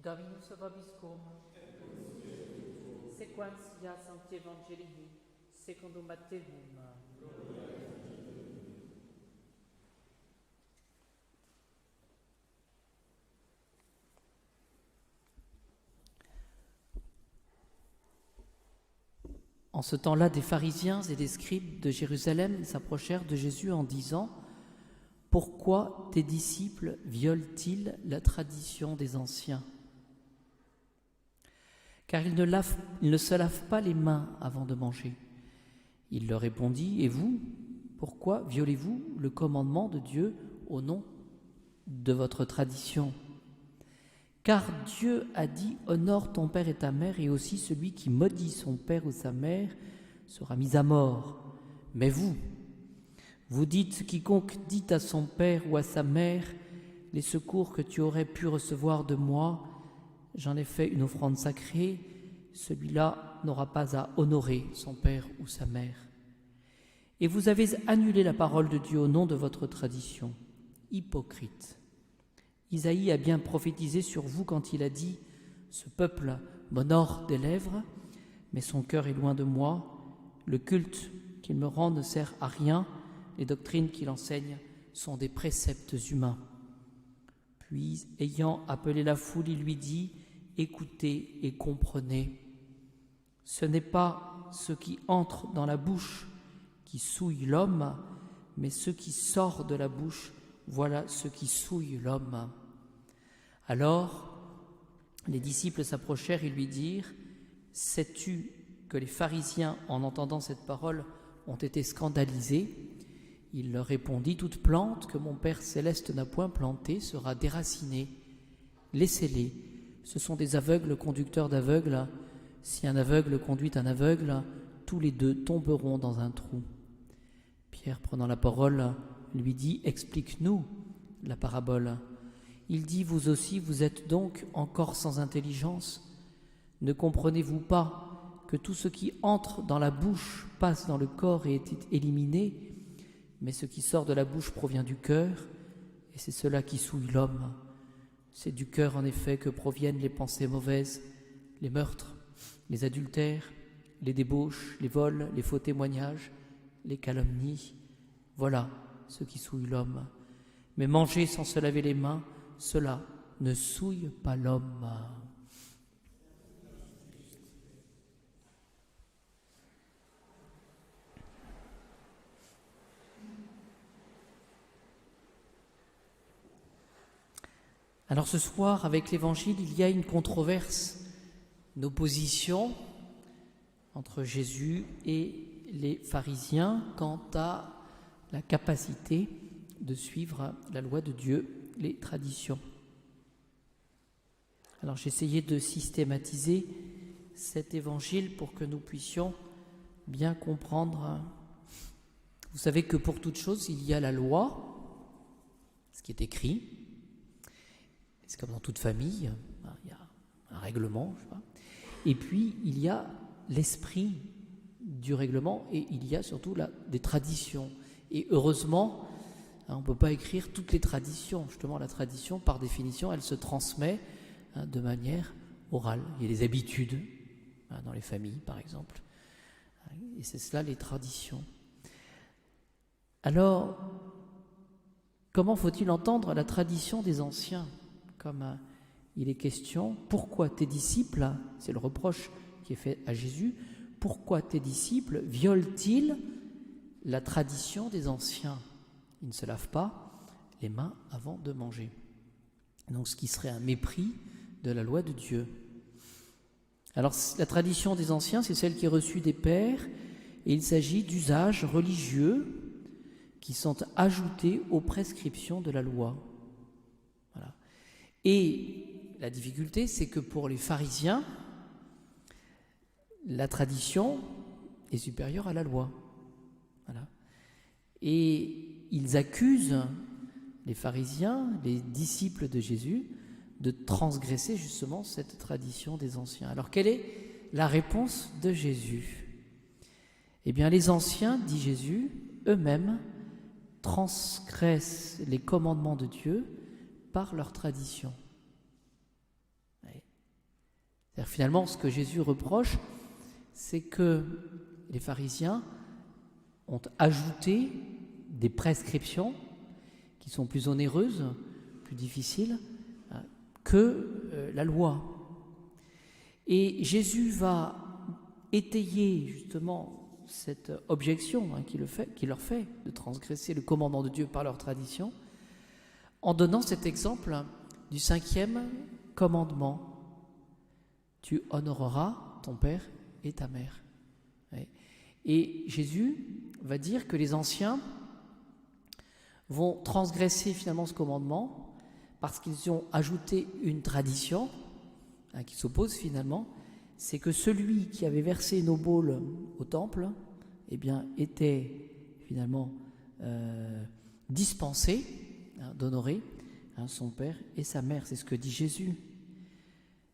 Dominus vobiscum, sequentia Sancti Evangelii, secundum Matteum. En ce temps-là, des pharisiens et des scribes de Jérusalem s'approchèrent de Jésus en disant : « Pourquoi tes disciples violent-ils la tradition des anciens ? Car ils ne se lavent pas les mains avant de manger. » Il leur répondit : « Et vous, pourquoi violez-vous le commandement de Dieu au nom de votre tradition ? Car Dieu a dit : honore ton père et ta mère, et aussi celui qui maudit son père ou sa mère sera mis à mort. Mais vous dites : quiconque dit à son père ou à sa mère : les secours que tu aurais pu recevoir de moi, j'en ai fait une offrande sacrée, celui-là n'aura pas à honorer son père ou sa mère. Et vous avez annulé la parole de Dieu au nom de votre tradition. Hypocrite. Isaïe a bien prophétisé sur vous quand il a dit : ce peuple m'honore des lèvres, mais son cœur est loin de moi. Le culte qu'il me rend ne sert à rien. Les doctrines qu'il enseigne sont des préceptes humains. Puis, ayant appelé la foule, il lui dit : écoutez et comprenez. Ce n'est pas ce qui entre dans la bouche qui souille l'homme, mais ce qui sort de la bouche, voilà ce qui souille l'homme. Alors, les disciples s'approchèrent et lui dirent : sais-tu que les pharisiens, en entendant cette parole, ont été scandalisés ? Il leur répondit : toute plante que mon Père céleste n'a point plantée sera déracinée. Laissez-les, ce sont des aveugles conducteurs d'aveugles. Si un aveugle conduit un aveugle, tous les deux tomberont dans un trou. Pierre, prenant la parole, lui dit : explique-nous la parabole. Il dit : vous aussi, vous êtes donc encore sans intelligence ? Ne comprenez-vous pas que tout ce qui entre dans la bouche passe dans le corps et est éliminé ? Mais ce qui sort de la bouche provient du cœur, et c'est cela qui souille l'homme. C'est du cœur, en effet, que proviennent les pensées mauvaises, les meurtres, les adultères, les débauches, les vols, les faux témoignages, les calomnies. Voilà ce qui souille l'homme. Mais manger sans se laver les mains, cela ne souille pas l'homme. Alors ce soir, avec l'Évangile, il y a une controverse, une opposition entre Jésus et les pharisiens quant à la capacité de suivre la loi de Dieu, les traditions. Alors j'ai essayé de systématiser cet Évangile pour que nous puissions bien comprendre. Vous savez que pour toute chose, il y a la loi, ce qui est écrit. C'est comme dans toute famille, il y a un règlement, je sais pas. Et puis il y a l'esprit du règlement et il y a surtout des traditions. Et heureusement, on ne peut pas écrire toutes les traditions. Justement, la tradition, par définition, elle se transmet de manière orale. Il y a des habitudes dans les familles, par exemple. Et c'est cela, les traditions. Alors, comment faut-il entendre la tradition des anciens ? Comme il est question, pourquoi tes disciples, c'est le reproche qui est fait à Jésus, pourquoi tes disciples violent-ils la tradition des anciens ? Ils ne se lavent pas les mains avant de manger. Donc ce qui serait un mépris de la loi de Dieu. Alors la tradition des anciens, c'est celle qui est reçue des pères, et il s'agit d'usages religieux qui sont ajoutés aux prescriptions de la loi. Voilà. Et la difficulté, c'est que pour les pharisiens, la tradition est supérieure à la loi. Voilà. Et ils accusent les pharisiens, les disciples de Jésus, de transgresser justement cette tradition des anciens. Alors quelle est la réponse de Jésus ? Eh bien, les anciens, dit Jésus, eux-mêmes transgressent les commandements de Dieu par leur tradition. Finalement, ce que Jésus reproche, c'est que les pharisiens ont ajouté des prescriptions qui sont plus onéreuses, plus difficiles que la loi. Et Jésus va étayer justement cette objection qu'il leur fait de transgresser le commandement de Dieu par leur tradition, en donnant cet exemple du 5e commandement. Tu honoreras ton père et ta mère. Et Jésus va dire que les anciens vont transgresser finalement ce commandement parce qu'ils ont ajouté une tradition qui s'oppose finalement, c'est que celui qui avait versé une obole au temple, eh bien, était finalement dispensé d'honorer son père et sa mère. C'est ce que dit Jésus.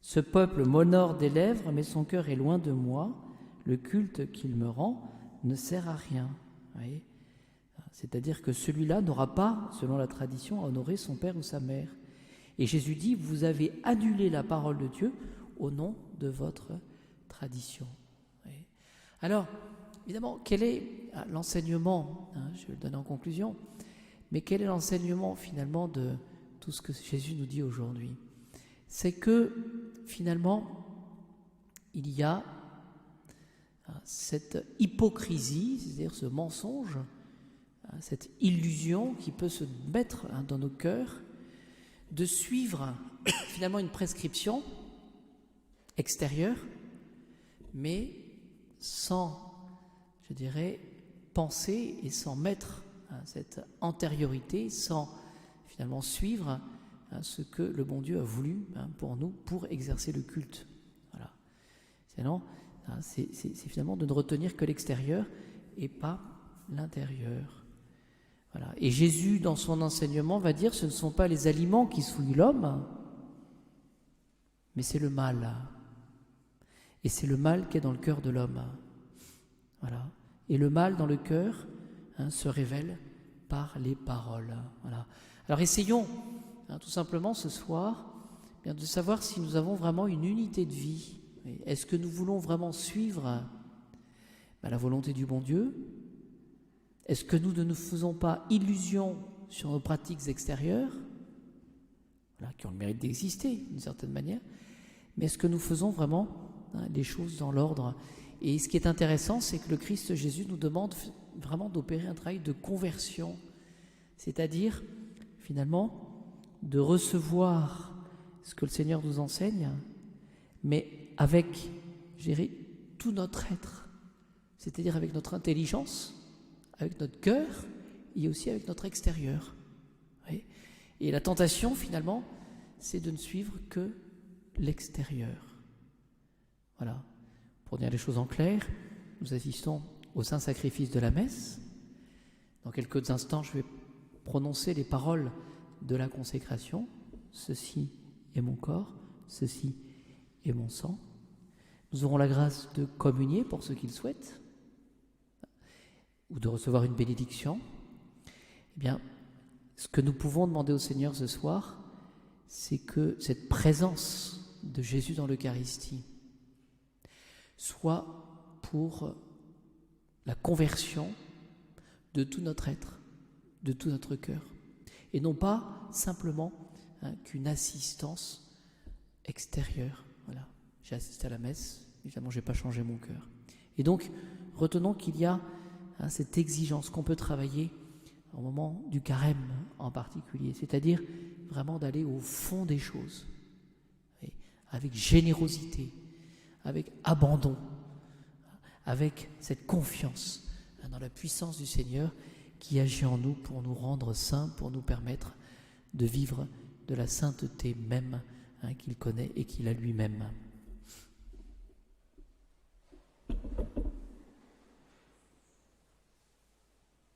Ce peuple m'honore des lèvres, mais son cœur est loin de moi. Le culte qu'il me rend ne sert à rien. Vous voyez ? C'est-à-dire que celui-là n'aura pas, selon la tradition, à honorer son père ou sa mère. Et Jésus dit, vous avez annulé la parole de Dieu au nom de votre tradition. Vous voyez ? Alors, évidemment, quel est l'enseignement, je vais le donner en conclusion, mais quel est l'enseignement finalement de tout ce que Jésus nous dit aujourd'hui ? C'est que finalement, il y a cette hypocrisie, c'est-à-dire ce mensonge, cette illusion qui peut se mettre dans nos cœurs, de suivre finalement une prescription extérieure, mais sans, je dirais, penser et sans mettre cette antériorité, sans finalement suivre ce que le bon Dieu a voulu pour nous, pour exercer le culte. Voilà. Sinon, c'est finalement de ne retenir que l'extérieur et pas l'intérieur. Voilà. Et Jésus, dans son enseignement, va dire, ce ne sont pas les aliments qui souillent l'homme, mais c'est le mal. Et c'est le mal qui est dans le cœur de l'homme. Voilà. Et le mal dans le cœur se révèle par les paroles. Voilà. Alors essayons tout simplement ce soir de savoir si nous avons vraiment une unité de vie. Est-ce que nous voulons vraiment suivre la volonté du bon Dieu ? Est-ce que nous ne nous faisons pas illusion sur nos pratiques extérieures, qui ont le mérite d'exister d'une certaine manière, mais est-ce que nous faisons vraiment les choses dans l'ordre ? Et ce qui est intéressant, c'est que le Christ Jésus nous demande vraiment d'opérer un travail de conversion, c'est-à-dire finalement de recevoir ce que le Seigneur nous enseigne, mais avec, je dirais, tout notre être, c'est-à-dire avec notre intelligence, avec notre cœur et aussi avec notre extérieur. Oui. Et la tentation, finalement, c'est de ne suivre que l'extérieur. Voilà. Pour dire les choses en clair, nous assistons au saint sacrifice de la messe. Dans quelques instants, je vais prononcer les paroles de la consécration. Ceci est mon corps, ceci est mon sang. Nous aurons la grâce de communier pour ceux qui le souhaitent, ou de recevoir une bénédiction. Eh bien, ce que nous pouvons demander au Seigneur ce soir, c'est que cette présence de Jésus dans l'Eucharistie soit pour la conversion de tout notre être, de tout notre cœur, et non pas simplement qu'une assistance extérieure. Voilà, j'ai assisté à la messe, évidemment je n'ai pas changé mon cœur. Et donc, retenons qu'il y a cette exigence qu'on peut travailler au moment du carême en particulier, c'est-à-dire vraiment d'aller au fond des choses, avec générosité, avec abandon, avec cette confiance dans la puissance du Seigneur qui agit en nous pour nous rendre saints, pour nous permettre de vivre de la sainteté même qu'il connaît et qu'il a lui-même.